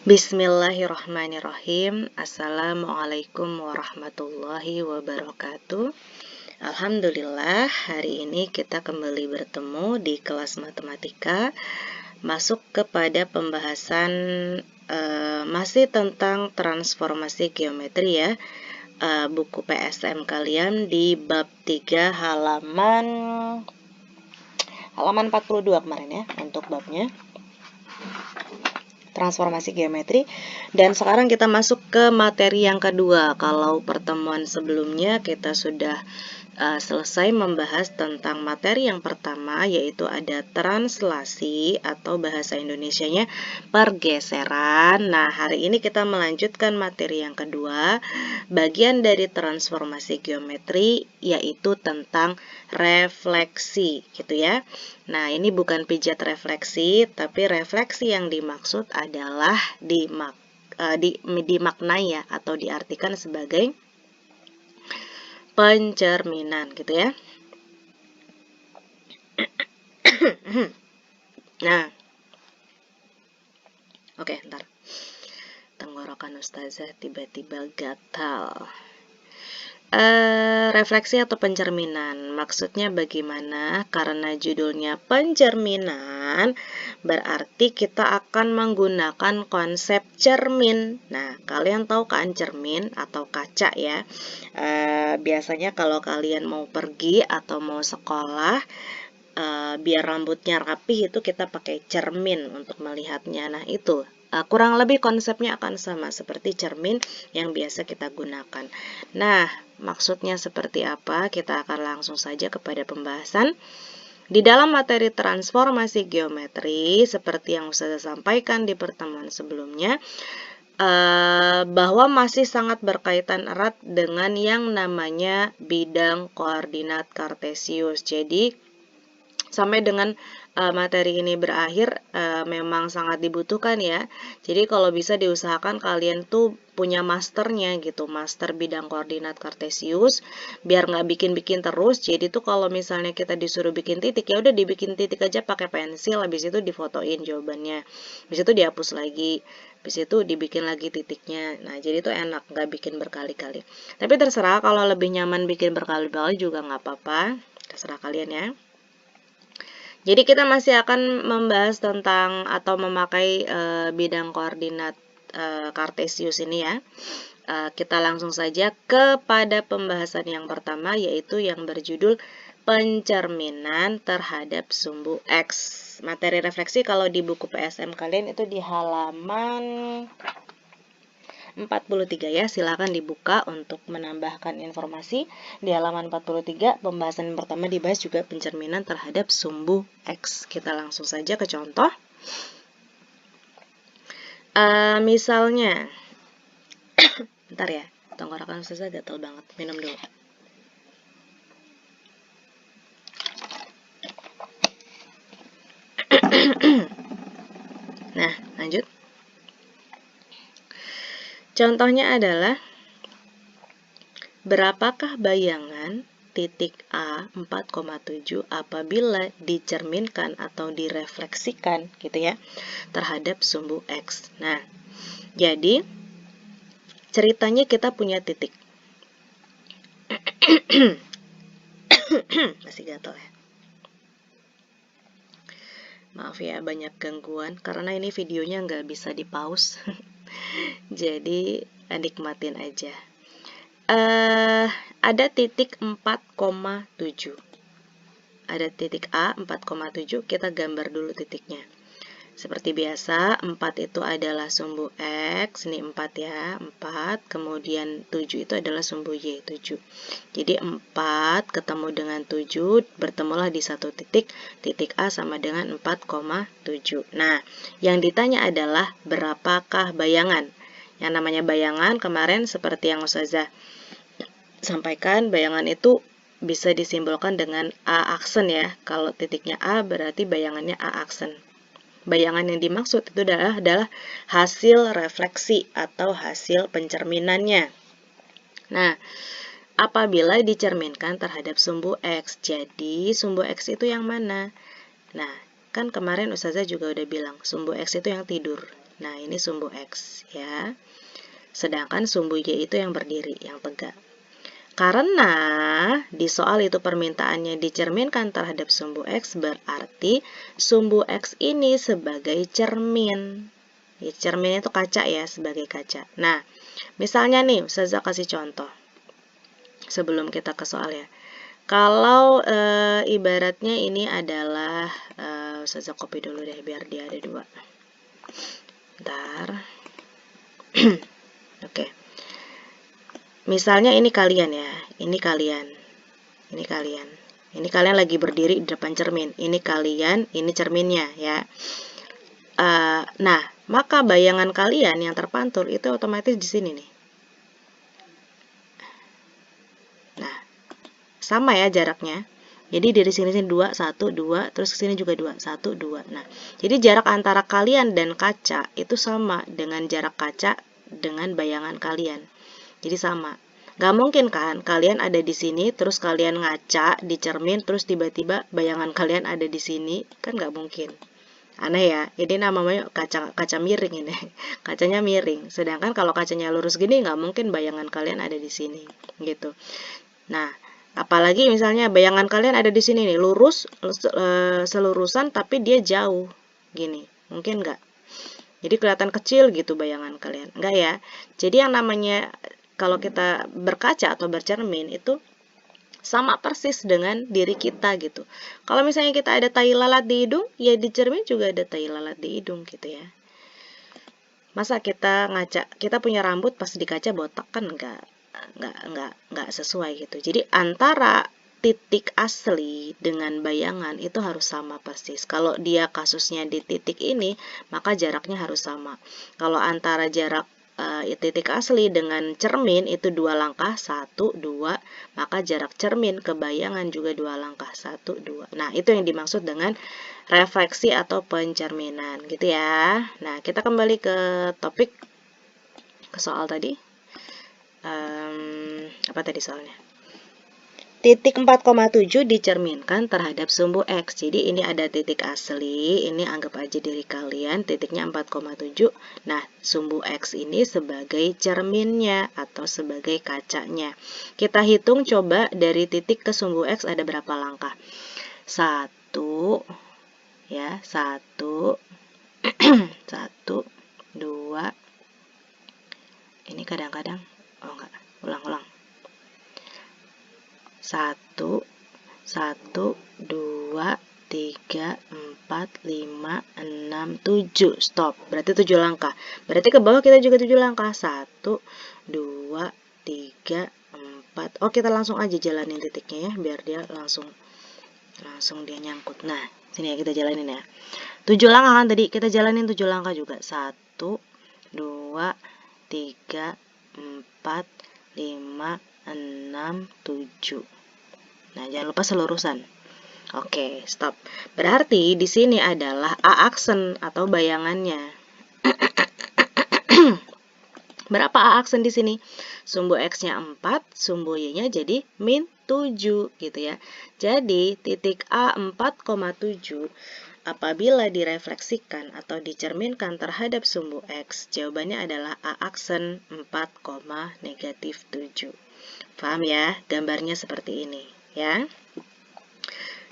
Bismillahirrahmanirrahim. Assalamualaikum warahmatullahi wabarakatuh. Alhamdulillah, hari ini kita kembali bertemu di kelas matematika. Masuk kepada pembahasan masih tentang transformasi geometri ya. Buku PSM kalian di bab 3 halaman 42 kemarin ya untuk babnya. Transformasi geometri, dan sekarang kita masuk ke materi yang kedua. Kalau pertemuan sebelumnya kita sudah selesai membahas tentang materi yang pertama, yaitu ada translasi atau bahasa Indonesianya pergeseran. Nah, hari ini kita melanjutkan materi yang kedua, bagian dari transformasi geometri, yaitu tentang refleksi gitu ya. Nah, ini bukan pijat refleksi, tapi refleksi yang dimaksud adalah dimaknai ya, atau diartikan sebagai pencerminan gitu ya. Nah, oke, ntar tenggorokan ustazah tiba-tiba gatal. Refleksi atau pencerminan, maksudnya bagaimana? Karena judulnya pencerminan, berarti kita akan menggunakan konsep cermin. Nah, kalian tahu kan cermin atau kaca ya? Biasanya kalau kalian mau pergi atau mau sekolah, biar rambutnya rapi itu kita pakai cermin untuk melihatnya. Nah, itu kurang lebih konsepnya akan sama seperti cermin yang biasa kita gunakan. Nah, maksudnya seperti apa? Kita akan langsung saja kepada pembahasan. Di dalam materi transformasi geometri, seperti yang saya sampaikan di pertemuan sebelumnya, bahwa masih sangat berkaitan erat dengan yang namanya bidang koordinat kartesius. Jadi, sampai dengan materi ini berakhir memang sangat dibutuhkan ya. Jadi kalau bisa diusahakan kalian tuh punya masternya gitu, master bidang koordinat kartesius, biar nggak bikin-bikin terus. Jadi tuh kalau misalnya kita disuruh bikin titik, ya udah dibikin titik aja pakai pensil, habis itu difotoin jawabannya, habis itu dihapus lagi, habis itu dibikin lagi titiknya. Nah, jadi tuh enak, nggak bikin berkali-kali. Tapi terserah, kalau lebih nyaman bikin berkali-kali juga nggak apa-apa, terserah kalian ya. Jadi kita masih akan membahas tentang atau memakai bidang koordinat kartesius ini ya. Kita langsung saja kepada pembahasan yang pertama, yaitu yang berjudul pencerminan terhadap sumbu X. Materi refleksi kalau di buku PSM kalian itu di halaman 43 ya, silakan dibuka untuk menambahkan informasi. Di halaman 43 pembahasan yang pertama dibahas juga pencerminan terhadap sumbu X. Kita langsung saja ke contoh. Misalnya bentar ya, tenggorokan saya gatal banget, minum dulu. Nah, lanjut. Contohnya adalah, berapakah bayangan titik A 4,7 apabila dicerminkan atau direfleksikan gitu ya terhadap sumbu X. Nah, jadi ceritanya kita punya titik. Masih gatal ya. Maaf ya, banyak gangguan karena ini videonya nggak bisa di pause. Jadi nikmatin aja. Ada titik 4,7. Ada titik A 4,7, kita gambar dulu titiknya. Seperti biasa, 4 itu adalah sumbu X, ini 4 ya, 4, kemudian 7 itu adalah sumbu Y, 7. Jadi 4 ketemu dengan 7, bertemulah di satu titik, titik A sama dengan 4,7. Nah, yang ditanya adalah berapakah bayangan? Yang namanya bayangan kemarin seperti yang Ustazah sampaikan, bayangan itu bisa disimbolkan dengan A aksen ya. Kalau titiknya A berarti bayangannya A aksen. Bayangan yang dimaksud itu adalah hasil refleksi atau hasil pencerminannya. Nah, apabila dicerminkan terhadap sumbu X, jadi sumbu X itu yang mana? Nah, kan kemarin Ustazah juga udah bilang, sumbu X itu yang tidur. Nah, ini sumbu X ya. Sedangkan sumbu Y itu yang berdiri, yang tegak. Karena di soal itu permintaannya dicerminkan terhadap sumbu X, berarti sumbu X ini sebagai cermin. Ya, cermin itu kaca ya, sebagai kaca. Nah, misalnya nih, Ustazah kasih contoh sebelum kita ke soal ya. Kalau ibaratnya ini adalah, Ustazah copy dulu deh biar dia ada dua. Bentar. Oke. Misalnya ini kalian ya, ini kalian, ini kalian. Ini kalian lagi berdiri di depan cermin. Ini kalian, ini cerminnya ya. Nah, maka bayangan kalian yang terpantul itu otomatis di sini nih. Nah, sama ya jaraknya. Jadi dari sini 2, 1, 2, terus ke sini juga 2, 1, 2. Nah, jadi jarak antara kalian dan kaca itu sama dengan jarak kaca dengan bayangan kalian. Jadi sama. Gak mungkin kan kalian ada di sini, terus kalian ngaca di cermin, terus tiba-tiba bayangan kalian ada di sini. Kan gak mungkin. Aneh ya, ini namanya kaca miring ini. Kacanya miring. Sedangkan kalau kacanya lurus gini, gak mungkin bayangan kalian ada di sini. Gitu. Nah, apalagi misalnya bayangan kalian ada di sini nih, lurus, selurusan, tapi dia jauh. Gini, mungkin nggak? Jadi kelihatan kecil gitu bayangan kalian. Enggak ya? Jadi yang namanya kalau kita berkaca atau bercermin itu sama persis dengan diri kita gitu. Kalau misalnya kita ada tai lalat di hidung, ya di cermin juga ada tai lalat di hidung gitu ya. Masa kita ngaca, kita punya rambut pas di kaca botak kan nggak sesuai gitu. Jadi antara titik asli dengan bayangan itu harus sama persis. Kalau dia kasusnya di titik ini, maka jaraknya harus sama. Kalau antara jarak titik asli dengan cermin itu 2 langkah, 1, 2, maka jarak cermin ke bayangan juga 2 langkah, 1, 2. Nah, itu yang dimaksud dengan refleksi atau pencerminan gitu ya. Nah, kita kembali ke topik, ke soal tadi. Apa tadi soalnya? Titik 4,7 dicerminkan terhadap sumbu X. Jadi ini ada titik asli, ini anggap aja diri kalian, titiknya 4,7. Nah, sumbu X ini sebagai cerminnya atau sebagai kacanya. Kita hitung coba dari titik ke sumbu X ada berapa langkah. 1, ya, 1, 1, 2. Ini kadang-kadang, oh enggak, ulang-ulang. 1, 1, 2, 3, 4, 5, 6, 7. Stop. Berarti 7 langkah. Berarti ke bawah kita juga 7 langkah. 1, 2, 3, 4. Oh, kita langsung aja jalanin titiknya ya, biar dia langsung dia nyangkut. Nah, sini ya kita jalanin ya. 7 langkah kan tadi, kita jalanin 7 langkah juga. 1, 2, 3, 4, 5, 6, 7. Nah, jangan lupa selurusan. Oke, stop. Berarti di sini adalah A aksen atau bayangannya. Berapa A aksen di sini? Sumbu X-nya 4, sumbu Y-nya jadi min 7 gitu ya. Jadi titik A 4,7 apabila direfleksikan atau dicerminkan terhadap sumbu X, jawabannya adalah A aksen 4, negatif 7. Paham ya? Gambarnya seperti ini ya.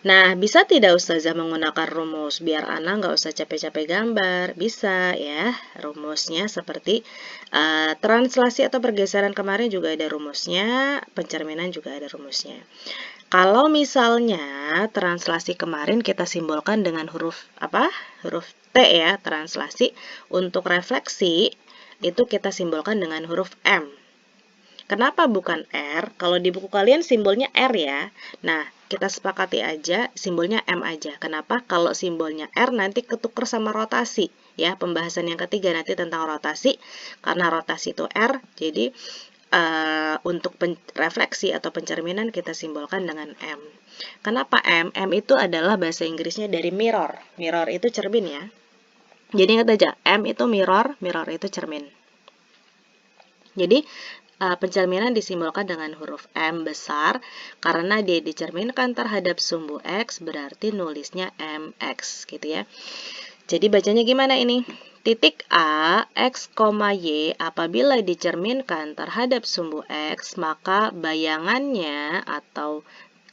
Nah, bisa tidak Ustazah menggunakan rumus biar Ana nggak usah capek-capek gambar? Bisa ya, rumusnya seperti translasi atau pergeseran kemarin juga ada rumusnya, pencerminan juga ada rumusnya. Kalau misalnya translasi kemarin kita simbolkan dengan huruf apa? Huruf T ya, translasi. Untuk refleksi itu kita simbolkan dengan huruf M. Kenapa bukan R? Kalau di buku kalian simbolnya R ya. Nah, kita sepakati aja simbolnya M aja. Kenapa? Kalau simbolnya R nanti ketuker sama rotasi. Ya, pembahasan yang ketiga nanti tentang rotasi. Karena rotasi itu R, jadi untuk refleksi atau pencerminan kita simbolkan dengan M. Kenapa M? M itu adalah bahasa Inggrisnya dari mirror. Mirror itu cermin ya. Jadi ingat aja, M itu mirror, mirror itu cermin. Jadi pencerminan disimbolkan dengan huruf M besar karena dia dicerminkan terhadap sumbu X, berarti nulisnya MX gitu ya. Jadi bacanya gimana ini? titik A, X, Y apabila dicerminkan terhadap sumbu X, maka bayangannya atau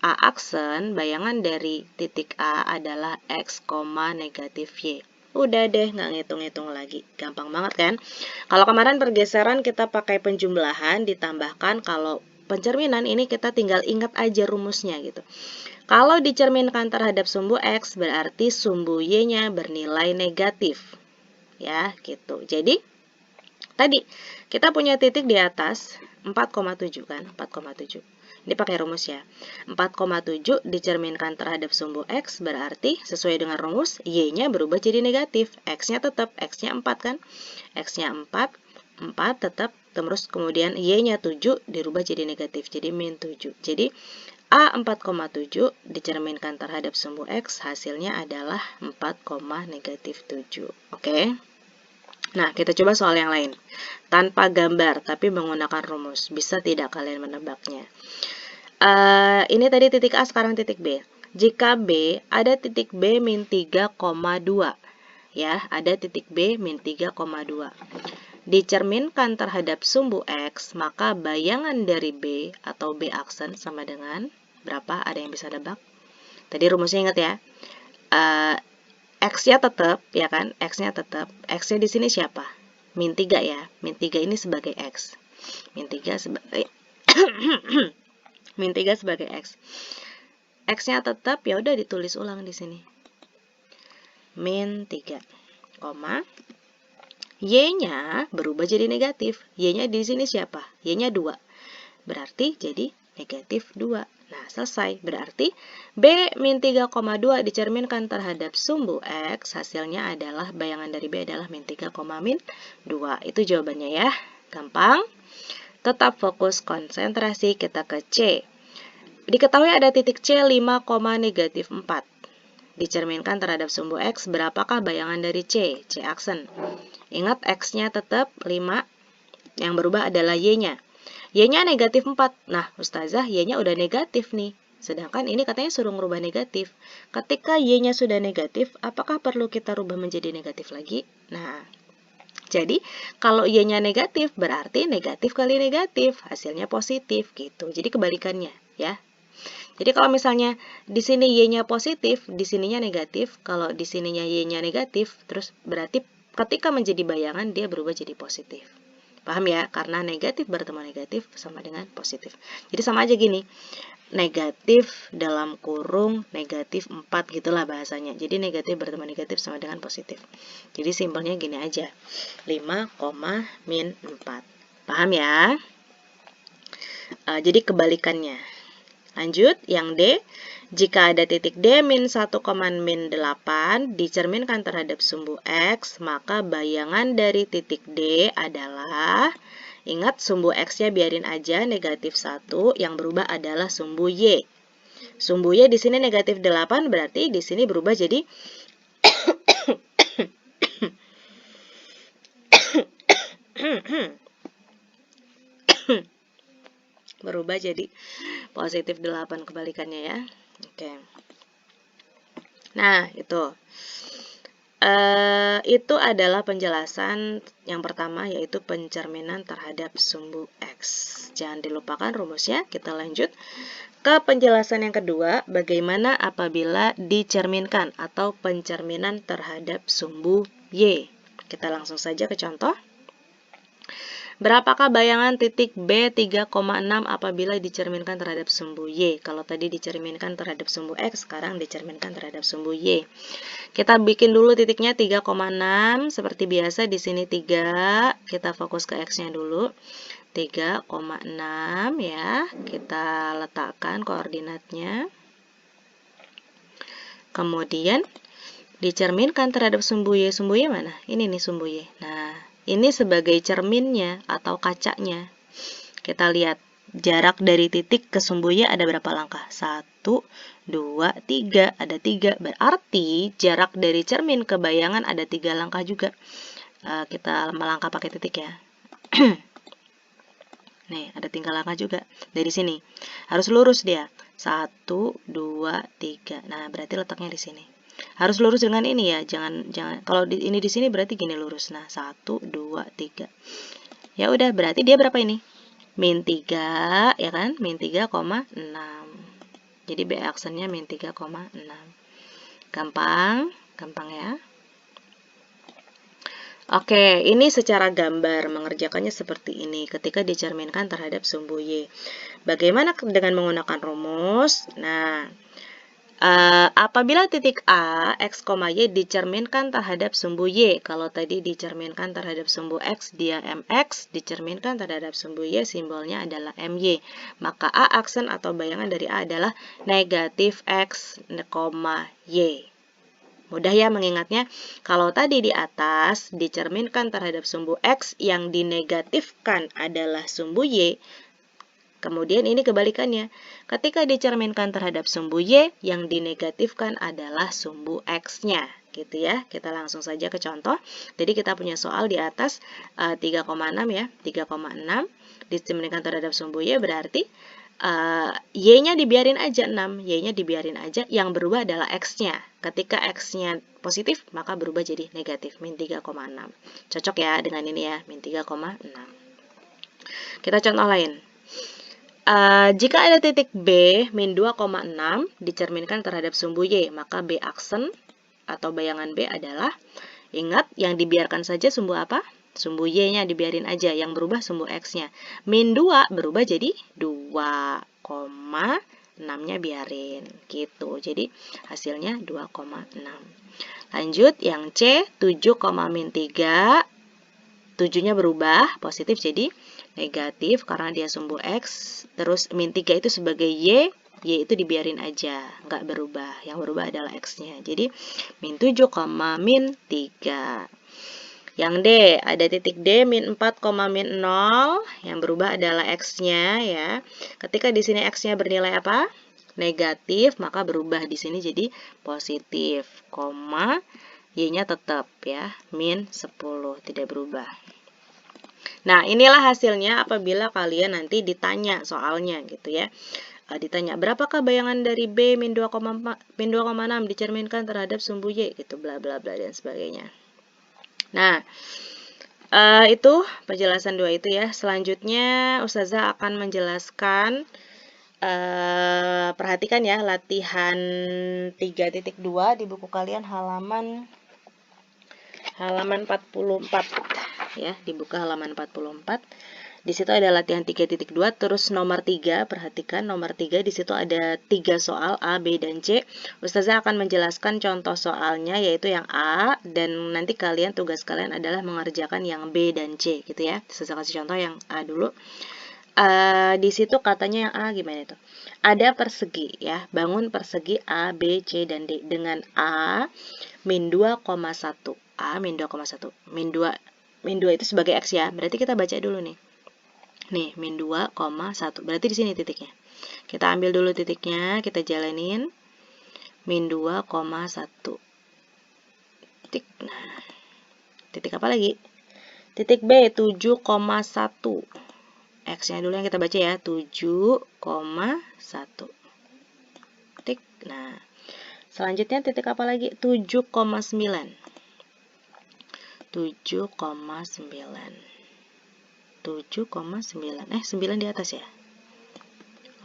A aksen, bayangan dari titik A adalah X, negatif Y. Udah deh, nggak ngitung-ngitung lagi. Gampang banget kan? Kalau kemarin pergeseran kita pakai penjumlahan, ditambahkan. Kalau pencerminan ini kita tinggal ingat aja rumusnya gitu. Kalau dicerminkan terhadap sumbu X, berarti sumbu Y-nya bernilai negatif. Ya, gitu. Jadi, tadi kita punya titik di atas 4,7 kan? 4,7. Ini pakai rumus ya. 4,7 dicerminkan terhadap sumbu X berarti sesuai dengan rumus Y-nya berubah jadi negatif. X-nya tetap, X-nya 4 kan? X-nya 4 tetap, terus kemudian Y-nya 7 dirubah jadi negatif, jadi min 7. Jadi A 4,7 dicerminkan terhadap sumbu X, hasilnya adalah 4, negatif 7. Oke? Nah, kita coba soal yang lain. Tanpa gambar, tapi menggunakan rumus. Bisa tidak kalian menebaknya? Ini tadi titik A, sekarang titik B. Jika B, ada titik B min 3,2. Ya, ada titik B min 3,2. Dicerminkan terhadap sumbu X, maka bayangan dari B atau B aksen sama dengan berapa? Ada yang bisa nebak? Tadi rumusnya ingat ya. X-nya tetap, ya kan? X-nya tetap. X-nya di sini siapa? Min 3 ya. Min 3 ini sebagai X. Min 3 sebagai min 3 sebagai X. X-nya tetap, ya udah ditulis ulang di sini. Min 3, Y-nya berubah jadi negatif. Y-nya di sini siapa? Y-nya 2. Berarti jadi negatif 2. Nah, selesai. Berarti B min 3,2 dicerminkan terhadap sumbu X. Hasilnya adalah, bayangan dari B adalah min 3, min 2. Itu jawabannya ya. Gampang. Tetap fokus konsentrasi, kita ke C. Diketahui ada titik C 5, negatif 4. Dicerminkan terhadap sumbu X, berapakah bayangan dari C? C aksen. Ingat X-nya tetap 5, yang berubah adalah Y-nya. Y-nya negatif 4. Nah, Ustazah, Y-nya udah negatif nih. Sedangkan ini katanya suruh merubah negatif. Ketika Y-nya sudah negatif, apakah perlu kita rubah menjadi negatif lagi? Nah, jadi kalau Y-nya negatif, berarti negatif kali negatif, hasilnya positif gitu. Jadi kebalikannya ya. Jadi kalau misalnya di sini Y-nya positif, di sininya negatif. Kalau di sininya Y-nya negatif, terus berarti ketika menjadi bayangan dia berubah jadi positif. Paham ya? Karena negatif bertemu negatif sama dengan positif. Jadi sama aja gini. Negatif dalam kurung negatif 4 gitulah bahasanya. Jadi negatif bertemu negatif sama dengan positif. Jadi simpelnya gini aja. 5, min 4. Paham ya? Jadi kebalikannya. Lanjut, yang D. Jika ada titik D min 1, min 8 dicerminkan terhadap sumbu X, maka bayangan dari titik D adalah, ingat sumbu X-nya biarin aja negatif 1, yang berubah adalah sumbu Y. Sumbu Y di sini negatif 8, berarti di sini berubah jadi positif 8, kebalikannya ya. Oke. Nah, itu adalah penjelasan yang pertama, yaitu pencerminan terhadap sumbu X. Jangan dilupakan rumusnya. Kita lanjut ke penjelasan yang kedua, bagaimana apabila dicerminkan atau pencerminan terhadap sumbu Y. Kita langsung saja ke contoh. Berapakah bayangan titik B 3,6 apabila dicerminkan terhadap sumbu Y? Kalau tadi dicerminkan terhadap sumbu X, sekarang dicerminkan terhadap sumbu Y. Kita bikin dulu titiknya 3,6. Seperti biasa di sini 3. Kita fokus ke X-nya dulu. 3,6 ya. Kita letakkan koordinatnya. Kemudian dicerminkan terhadap sumbu Y. Sumbu Y mana? Ini nih sumbu Y. Nah, ini sebagai cerminnya atau kacanya. Kita lihat jarak dari titik ke sumbu Y ada berapa langkah? 1, 2, 3. Ada 3. Berarti jarak dari cermin ke bayangan ada 3 langkah juga. Kita melangkah pakai titik ya. Nih, ada 3 langkah juga. Dari sini. Harus lurus dia. 1, 2, 3. Nah, berarti letaknya di sini. Harus lurus dengan ini ya, jangan kalau ini di sini berarti gini lurus. Nah, 1 2 3. Ya udah, berarti dia berapa ini? Min 3, ya kan? Min 3,6. Jadi B aksennya min 3,6. Gampang, gampang ya. Oke, ini secara gambar mengerjakannya seperti ini ketika dicerminkan terhadap sumbu Y. Bagaimana dengan menggunakan rumus? Nah, apabila titik A, X, Y dicerminkan terhadap sumbu Y, kalau tadi dicerminkan terhadap sumbu X, dia MX, dicerminkan terhadap sumbu Y, simbolnya adalah MY. Maka A aksen atau bayangan dari A adalah negatif X, Y. Mudah ya mengingatnya. Kalau tadi di atas dicerminkan terhadap sumbu X, yang dinegatifkan adalah sumbu Y. Kemudian ini kebalikannya. Ketika dicerminkan terhadap sumbu Y, yang dinegatifkan adalah sumbu X-nya. Gitu ya. Kita langsung saja ke contoh. Jadi kita punya soal di atas 3,6 ya. 3,6 dicerminkan terhadap sumbu Y berarti Y-nya dibiarin aja 6, Y-nya dibiarin aja, yang berubah adalah X-nya. Ketika X-nya positif, maka berubah jadi negatif, min 3,6. Cocok ya dengan ini ya, min 3,6. Kita contoh lain. Jika ada titik B, min 2,6, dicerminkan terhadap sumbu Y, maka B aksen atau bayangan B adalah, ingat, yang dibiarkan saja sumbu apa? Sumbu Y-nya dibiarin aja, yang berubah sumbu X-nya. Min 2 berubah jadi 2, 6-nya biarin. Gitu. Jadi hasilnya 2,6. Lanjut yang C, 7, min 3. 7-nya berubah, positif jadi negatif karena dia sumbu X. Terus min 3 itu sebagai Y itu dibiarin aja, nggak berubah. Yang berubah adalah X-nya. Jadi min 7, min 3. Yang D, ada titik D, min 4, min 0. Yang berubah adalah X-nya ya. Ketika di sini X-nya bernilai apa? Negatif, maka berubah di sini jadi positif. Y-nya tetap ya, min 10, tidak berubah. Nah, inilah hasilnya apabila kalian nanti ditanya soalnya gitu ya. Ditanya, berapakah bayangan dari B min 2,6 dicerminkan terhadap sumbu Y gitu, bla bla bla dan sebagainya. Nah, itu penjelasan 2 itu ya. Selanjutnya Ustazah akan menjelaskan, perhatikan ya latihan 3.2 di buku kalian halaman 44 ya, dibuka halaman 44. Di situ ada latihan 3.2, terus nomor 3, perhatikan nomor 3 di situ ada 3 soal A, B, dan C. Ustazah akan menjelaskan contoh soalnya yaitu yang A, dan nanti kalian tugas kalian adalah mengerjakan yang B dan C gitu ya. Ustazah kasih contoh yang A dulu. Di situ katanya yang A gimana itu? Ada persegi ya, bangun persegi A, B, C, dan D dengan A min 2,1. A min 2,1. Min 2 itu sebagai X ya. Berarti kita baca dulu nih. Nih, min 2,1. Berarti di sini titiknya. Kita ambil dulu titiknya, kita jalanin. Min 2,1. Titik. Nah, titik apa lagi? Titik B, 7,1. X-nya dulu yang kita baca ya, 7,1. Titik. Nah, selanjutnya titik apa lagi? 7,9. 7,9. 7,9. 9 di atas ya.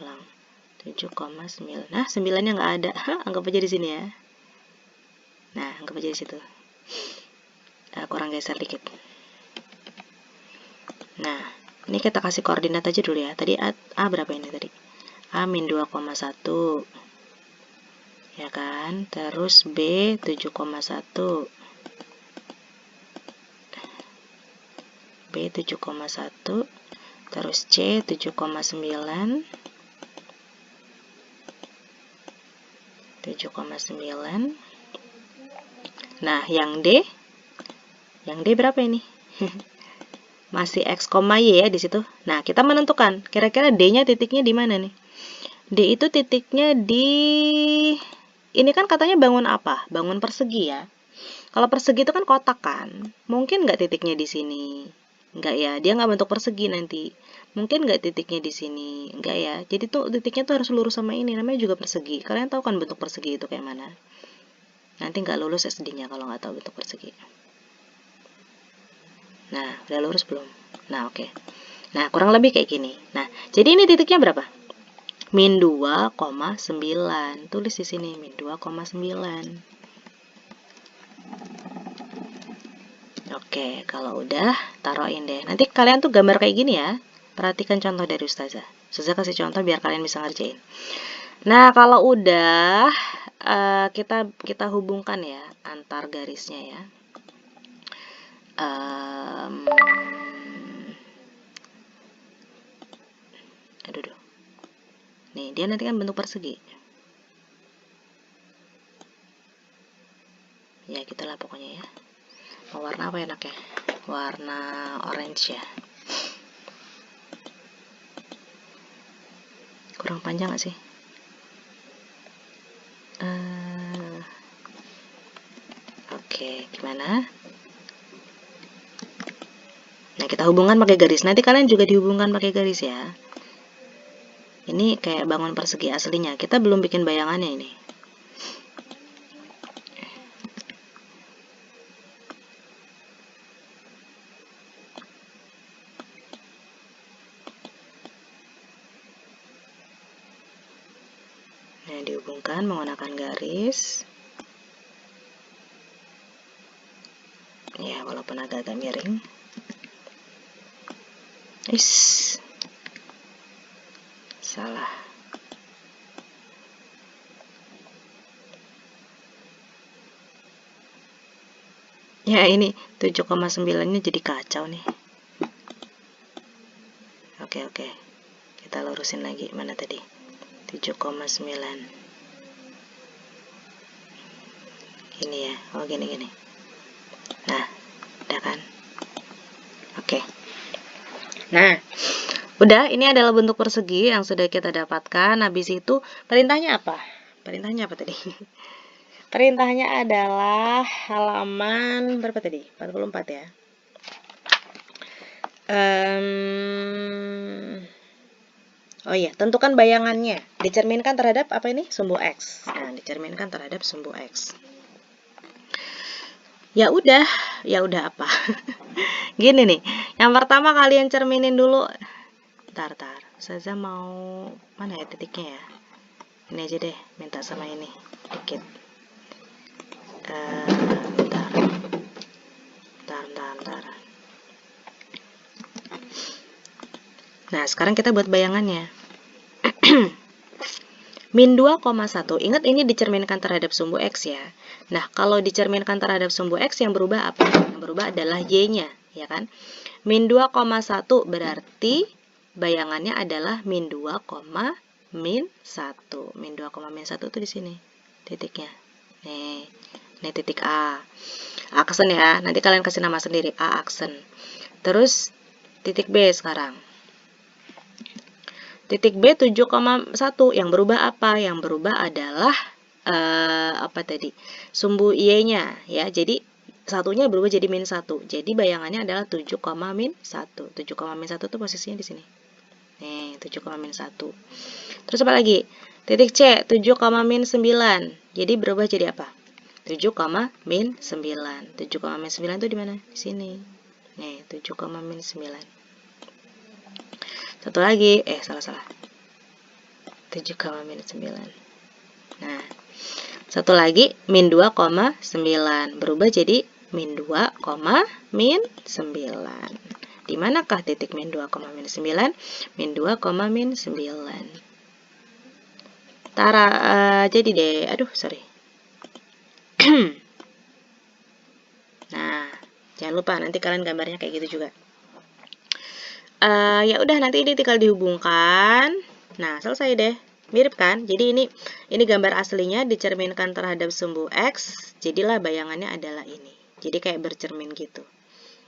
Ulang. 7,9. Nah, 9-nya nggak ada. Anggap aja di sini ya. Nah, anggap aja di situ. Kurang geser dikit. Nah, ini kita kasih koordinat aja dulu ya. Tadi A berapa ini tadi? A min 2,1. Ya kan? Terus B 7,1. B 7,1. Terus C 7,9. 7,9. Nah, yang D berapa ini? Masih X, Y ya di situ. Nah, kita menentukan kira-kira D-nya titiknya di mana nih? D itu titiknya di, ini kan katanya bangun apa? Bangun persegi ya. Kalau persegi itu kan kotak kan? Mungkin nggak titiknya di sini? Nggak ya, dia nggak bentuk persegi nanti. Mungkin nggak titiknya di sini? Nggak ya. Jadi tuh titiknya tuh harus lurus sama ini, namanya juga persegi. Kalian tahu kan bentuk persegi itu kayak mana? Nanti nggak lulus SD-nya kalau nggak tahu bentuk persegi. Nah, udah lurus belum? Nah, oke. Nah, kurang lebih kayak gini. Nah, jadi ini titiknya berapa? Min 2,9. Tulis di sini min 2,9. Oke, kalau udah taruhin deh. Nanti kalian tuh gambar kayak gini ya. Perhatikan contoh dari Ustazah. Ustazah kasih contoh biar kalian bisa ngerjain. Nah, kalau udah kita hubungkan ya antar garisnya ya. Aduh. Nih, dia nanti kan bentuk persegi. Ya, gitulah pokoknya ya. Mau warna apa enaknya? Warna orange ya. Kurang panjang gak sih? Oke, gimana? Nah, kita hubungkan pakai garis. Nanti kalian juga dihubungkan pakai garis ya. Ini kayak bangun persegi aslinya. Kita belum bikin bayangannya ini. Nah, dihubungkan menggunakan garis. Ya, walaupun agak-agak miring. Salah. Ya, ini 7,9-nya jadi kacau nih. Oke. Kita lurusin lagi. Mana tadi? 7,9. Ini ya. Oh, gini. Nah, udah kan? Oke. Nah, udah, ini adalah bentuk persegi yang sudah kita dapatkan. Habis itu, perintahnya apa? Perintahnya apa tadi? Perintahnya adalah halaman berapa tadi? 44 ya. Oh iya, tentukan bayangannya. Dicerminkan terhadap apa ini? Sumbu X. Nah, dicerminkan terhadap sumbu X. Ya udah apa? Gini nih. Yang pertama kalian cerminin dulu. Tar. Ustazah mau mana ya titiknya ya? Ini aja deh, minta sama ini dikit. Bentar. Nah, sekarang kita buat bayangannya. Min 2,1. Ingat ini dicerminkan terhadap sumbu X ya. Nah, kalau dicerminkan terhadap sumbu X yang berubah apa? Yang berubah adalah Y-nya, ya kan? Min 2,1 berarti bayangannya adalah min 2, min 1. Min 2, min 1 itu di sini titiknya. Nih, ini titik A. Aksen ya. Nanti kalian kasih nama sendiri, A aksen. Terus titik B sekarang. Titik B 7,1. Yang berubah apa? Yang berubah adalah apa tadi? Sumbu Y-nya ya. Jadi satunya berubah jadi min 1. Jadi bayangannya adalah 7, min 1. 7, min 1 itu posisinya di sini. Nih, 7, min 1. Terus apa lagi? Titik C 7, min 9. Jadi berubah jadi apa? 7, min 9. 7, min 9 itu di mana? Di sini. Nih, 7, min 9. Satu lagi, salah. 7, min 9. Nah, satu lagi, min 2,9. Berubah jadi min 2, min 9. Di manakah titik min 2, min 9? Min 2, min 9. Jadi deh, sorry. Nah, jangan lupa nanti kalian gambarnya kayak gitu juga. Ya udah, nanti ini tinggal dihubungkan. Nah, selesai deh. Mirip kan? Jadi ini gambar aslinya dicerminkan terhadap sumbu X. Jadilah bayangannya adalah ini. Jadi kayak bercermin gitu.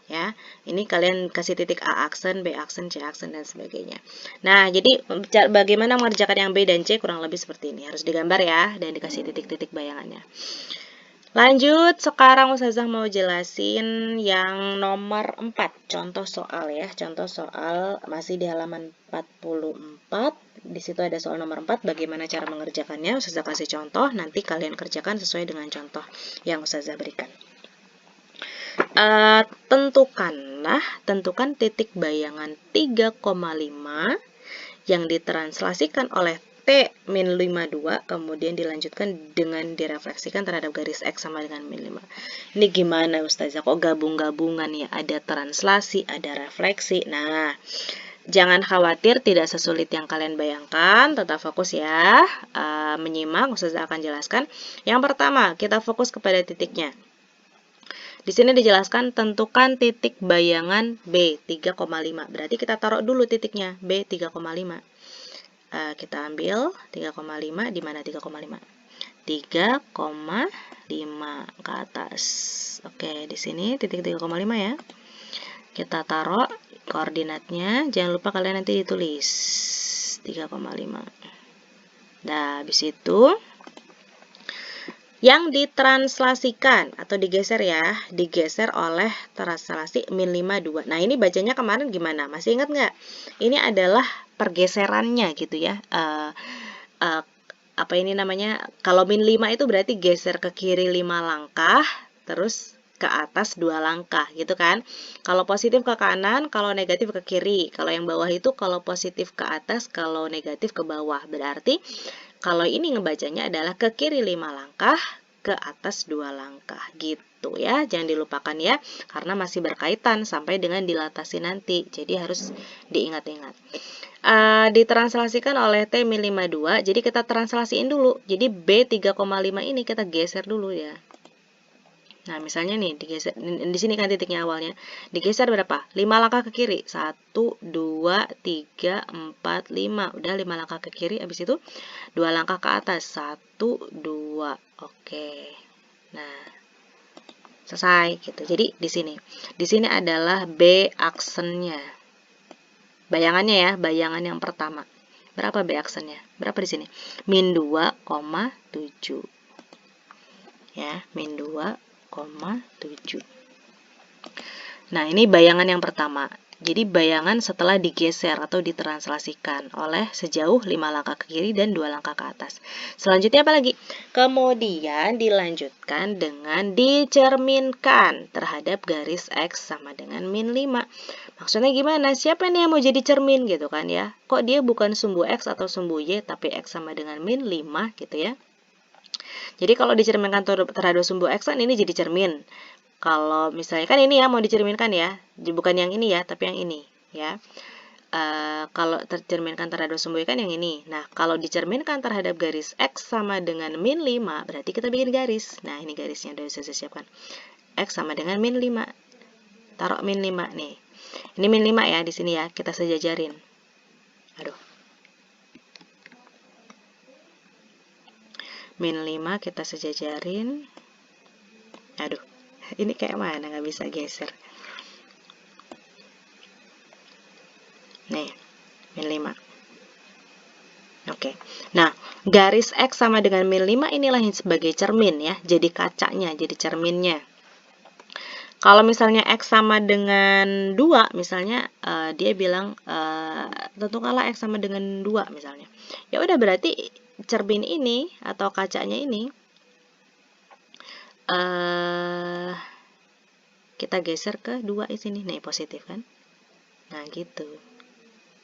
Ya, ini kalian kasih titik A aksen, B aksen, C aksen, dan sebagainya. Nah, jadi bagaimana mengerjakan yang B dan C kurang lebih seperti ini. Harus digambar ya, dan dikasih titik-titik bayangannya. Lanjut, sekarang Ustazah mau jelasin yang nomor 4, contoh soal ya. Contoh soal masih di halaman 44. Di situ ada soal nomor 4, bagaimana cara mengerjakannya. Ustazah kasih contoh, nanti kalian kerjakan sesuai dengan contoh yang Ustazah berikan. Tentukan titik bayangan 3,5 yang ditranslasikan oleh T-52, kemudian dilanjutkan dengan direfleksikan terhadap garis X sama dengan min 5. Ini gimana Ustazah? Kok gabung-gabungan ya? Ada translasi, ada refleksi. Nah, jangan khawatir, tidak sesulit yang kalian bayangkan. Tetap fokus ya, menyimak. Ustazah akan jelaskan. Yang pertama, kita fokus kepada titiknya. Di sini dijelaskan tentukan titik bayangan B 3,5. Berarti kita taruh dulu titiknya B 3,5. Kita ambil 3,5, di mana 3,5? 3,5 ke atas. Oke, di sini titik 3,5 ya. Kita taruh koordinatnya, jangan lupa kalian nanti ditulis 3,5. Nah, habis itu yang ditranslasikan atau digeser ya, digeser oleh translasi min 5, 2. Nah, ini bacanya kemarin gimana? Masih ingat nggak? Ini adalah pergeserannya gitu ya. Apa ini namanya? Kalau min 5 itu berarti geser ke kiri 5 langkah, terus ke atas 2 langkah gitu kan. Kalau positif ke kanan, kalau negatif ke kiri. Kalau yang bawah itu kalau positif ke atas, kalau negatif ke bawah. Berarti kalau ini ngebacanya adalah ke kiri 5 langkah, ke atas 2 langkah gitu ya. Jangan dilupakan ya, karena masih berkaitan sampai dengan dilatasi nanti. Jadi harus diingat-ingat. Ditranslasikan oleh T min 52. Jadi kita translasiin dulu. Jadi B 3,5 ini kita geser dulu ya. Nah, misalnya nih digeser di sini kan titiknya awalnya. Digeser berapa? 5 langkah ke kiri. 1 2 3 4 5. Udah 5 langkah ke kiri, habis itu 2 langkah ke atas. 1 2. Oke. Nah, selesai gitu. Jadi di sini. Di sini adalah B aksennya. Bayangannya ya, bayangan yang pertama. Berapa B aksennya? Berapa di sini? Min 2,7. Ya, min 2,7. Nah, ini bayangan yang pertama. Jadi bayangan setelah digeser atau ditranslasikan oleh sejauh 5 langkah ke kiri dan 2 langkah ke atas. Selanjutnya apa lagi? Kemudian dilanjutkan dengan dicerminkan terhadap garis X sama dengan min 5. Maksudnya gimana? Siapa nih yang mau jadi cermin gitu kan ya? Kok dia bukan sumbu X atau sumbu Y, tapi X sama dengan min 5 gitu ya? Jadi kalau dicerminkan terhadap sumbu X kan ini jadi cermin. Kalau misalnya kan ini ya mau dicerminkan ya, bukan yang ini ya, tapi yang ini ya. Kalau tercerminkan terhadap sumbu Y kan yang ini. Nah, kalau dicerminkan terhadap garis X sama dengan min 5, berarti kita bikin garis. Nah, ini garisnya udah saya siapkan. X sama dengan min 5. Taruh min 5 nih. Ini min 5 ya di sini ya, kita sejajarin. Aduh. Min 5 kita sejajarin. Aduh. Ini kayak mana, nggak bisa geser. Nih, min 5. Oke. Nah, garis X sama dengan min 5 inilah yang sebagai cermin ya. Jadi kacanya, jadi cerminnya. Kalau misalnya X sama dengan 2, misalnya dia bilang tentukanlah X sama dengan 2 misalnya. Ya udah berarti cermin ini atau kacanya ini kita geser ke 2 di sini. Nih, positif kan? Nah, gitu.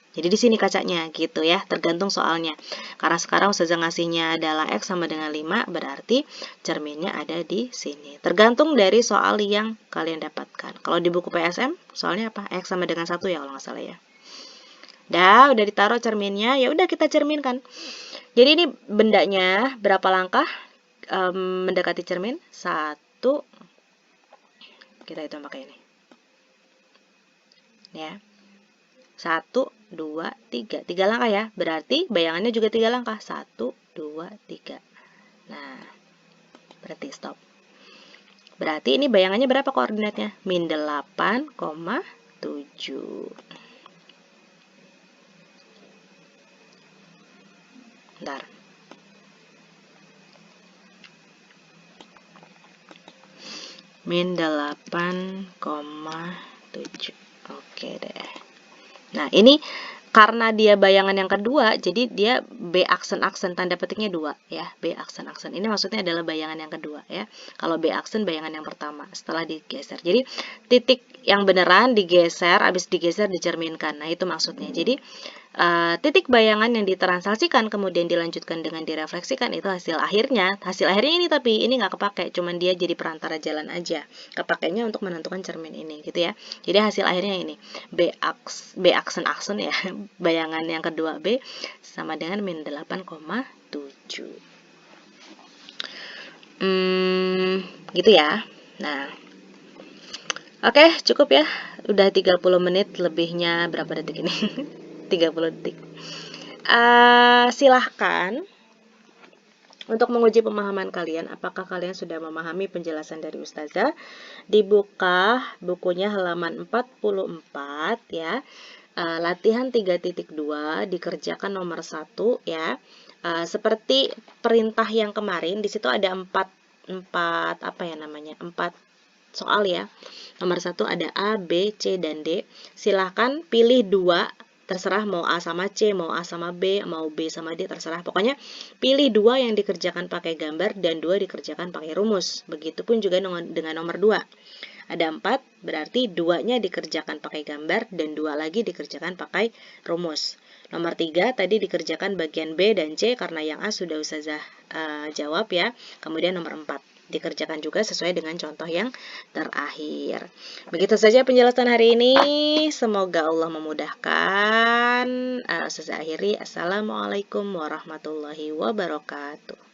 Jadi di sini kacanya gitu ya, tergantung soalnya. Karena sekarang Ustazah ngasihnya adalah X sama dengan 5, berarti cerminnya ada di sini. Tergantung dari soal yang kalian dapatkan. Kalau di buku PSM, soalnya apa? X sama dengan 1 ya kalau nggak salah ya. Udah ditaruh cerminnya, ya udah kita cerminkan. Jadi ini bendanya berapa langkah mendekati cermin? 1. Kita hitung pakai ini. Ya. 1, 2, 3. 3 langkah ya. Berarti bayangannya juga 3 langkah. 1, 2, 3. Nah, berarti stop. Berarti ini bayangannya berapa koordinatnya? Min 8,7. Bentar. Min 8,7. Oke deh. Nah, ini karena dia bayangan yang kedua, jadi dia B aksen-aksen, tanda petiknya 2 ya, B aksen-aksen. Ini maksudnya adalah bayangan yang kedua ya. Kalau B aksen bayangan yang pertama setelah digeser. Jadi titik yang beneran digeser, habis digeser dicerminkan. Nah, itu maksudnya. Jadi titik bayangan yang ditransaksikan kemudian dilanjutkan dengan direfleksikan itu hasil akhirnya. Hasil akhirnya ini, tapi ini nggak kepake, cuman dia jadi perantara jalan aja. Kepakainya untuk menentukan cermin ini gitu ya. Jadi hasil akhirnya ini B aksen-aksen ya. Bayangan yang kedua B sama dengan min 8,7. Gitu ya. Nah, oke, cukup ya. Udah 30 menit, lebihnya berapa detik ini? 30 detik. Silahkan untuk menguji pemahaman kalian, apakah kalian sudah memahami penjelasan dari Ustazah. Dibuka bukunya halaman 44 ya. Latihan 3.2 dikerjakan nomor 1 ya. Seperti perintah yang kemarin, di situ ada 4 soal ya. Nomor 1 ada A, B, C, dan D. Silahkan pilih 2, terserah mau A sama C, mau A sama B, mau B sama D, terserah. Pokoknya pilih 2 yang dikerjakan pakai gambar dan 2 dikerjakan pakai rumus. Begitupun juga dengan nomor 2. Ada 4, berarti 2-nya dikerjakan pakai gambar dan 2 lagi dikerjakan pakai rumus. Nomor 3 tadi dikerjakan bagian B dan C karena yang A sudah Ustazah jawab ya. Kemudian nomor 4 dikerjakan juga sesuai dengan contoh yang terakhir. Begitu saja penjelasan hari ini. Semoga Allah memudahkan. Ustazah akhiri. Assalamualaikum warahmatullahi wabarakatuh.